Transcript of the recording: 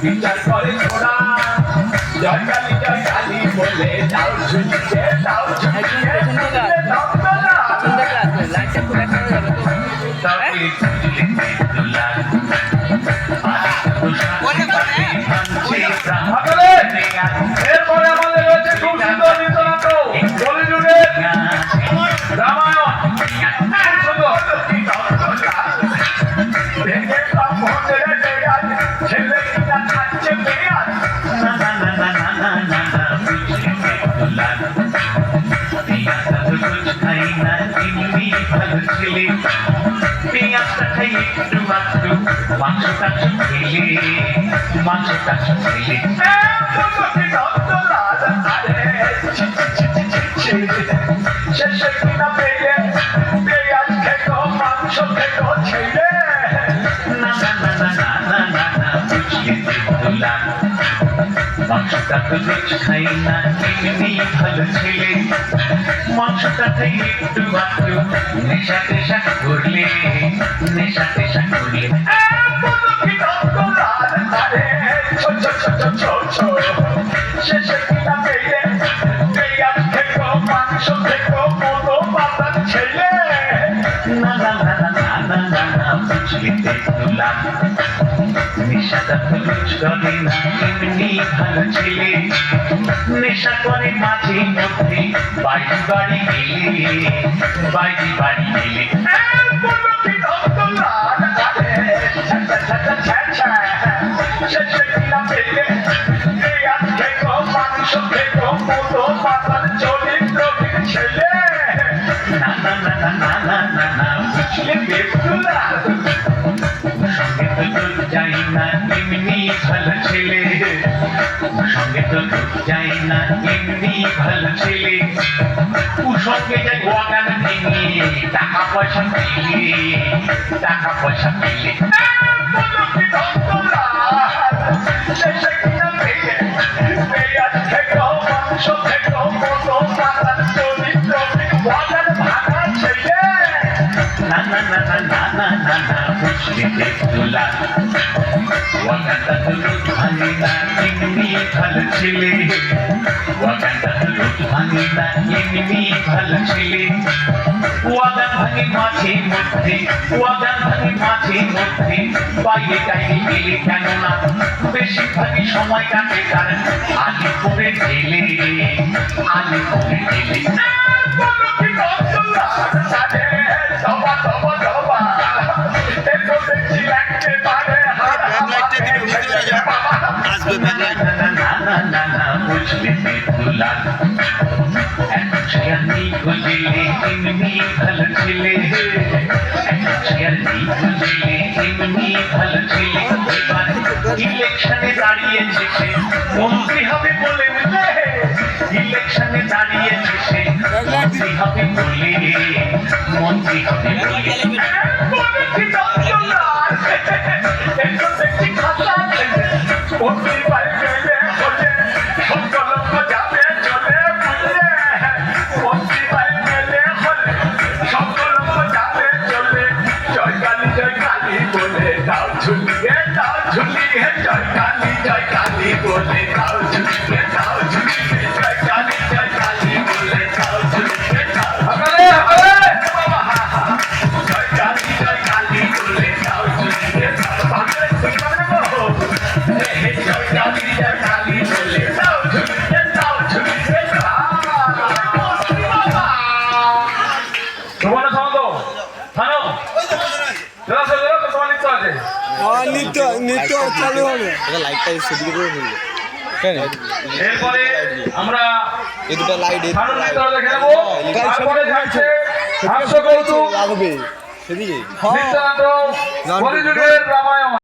বিচার করে ছোড়া জয় কালী বলে যাও ঝুলিয়ে যাও ঝুলিয়ে এরপরে আমাদের রয়েছে খুব সুন্দর নৃত্যনাট্য বলিউডের রামায়ণ ছেলে কিনা খাচ্ছে পেঁয়াজ পেঁয়াজটা খাই একটু মাত্র মাংসটা খেলে মাংসটা খেলে শেষে কিনা পেয়ে পেঁয়াজ খেতো মাংস খেতো ছেলে না না না না না না না না বুঝলি তুলা মাংসটা তো রোজ খাই না এমনি ভালো ছেলে মাংসটা খাই একটু মাত্র নেশা টেশা করলে নেশা টেশা করলে শেষে কিনা পেয়ে পেঁয়াজ খেতো মাংস খেতো মতো বাতার ছেলে না না না না না না না না বুঝলি তুলা নেশাটা তো রোজ করে না এমনি ভালো ছেলে নেশা করে মাঝে মধ্যে বাড়ি বাড়ি গেলে বাড়ি বাড়ি গেলে শেষে কিনা পেয়ে পেঁয়াজ খেতো মাংস খেতো মতো বাতার চরিত্র ছেলে না না না না না না না না বুঝলে বেতুলা সঙ্গে তো তোর যাই না এমনি ভালো ছেলে সঙ্গে তো তোর যাই না এমনি ভালো ছেলে সঙ্গে যাই ওয়াগান ভেঙে টাকা পয়সা পেলে টাকা পয়সা পেলে শেষে কিনা পেয়ে পেঁয়াজ খেতো মাংস খেতো মতো বাতার চরিত্র ওয়াগান ভাঙা ছেলে না না না না না না না না বুঝলি বেতুলা ওয়াগানটা তো রোদ ভাঙে না এমনি ভালো ছেলে ওয়াগানটা তো রোদ ভাঙে না এমনি ভালো ছেলে ওয়াগান ভাঙে মাঝে মধ্যে ওয়াগান ভাঙে মাঝে মধ্যে বাইরে টাইরে গেলে কেন না বেশিরভাগই সময় কাটে তার আলিপুরে গেলে আলিপুরে গেলে ইলেকশনে দাঁড়িয়েছে সে মন্ত্রী হবে বলে ইলেকশনে দাঁড়িয়েছে সে মন্ত্রী হবে বলে মন্ত্রী হবে ঝুলিয়ে দাও ঝুলিয়ে জয় কালী বলে দাও ঝুলিয়ে দাও ঝুলিয়ে জয় কালী বলে দাও ঝুলিয়ে দাও হরে হরে বাবা জয় কালী বলে দাও ঝুলিয়ে দাও ভাবে সুন্দর গো জয় কালী বলে দাও ঝুলিয়ে দাও বাবা তোমার সঙ্গ থানো নিত্য চালু হবে এরপরে আমরা এই দুটো লাইট দেখে নেবো তারপরে থাকছে হাস্য কৌতুক লাগবে সেদিকে নৃত্যনাট্য বলিউডের রামায়ণ।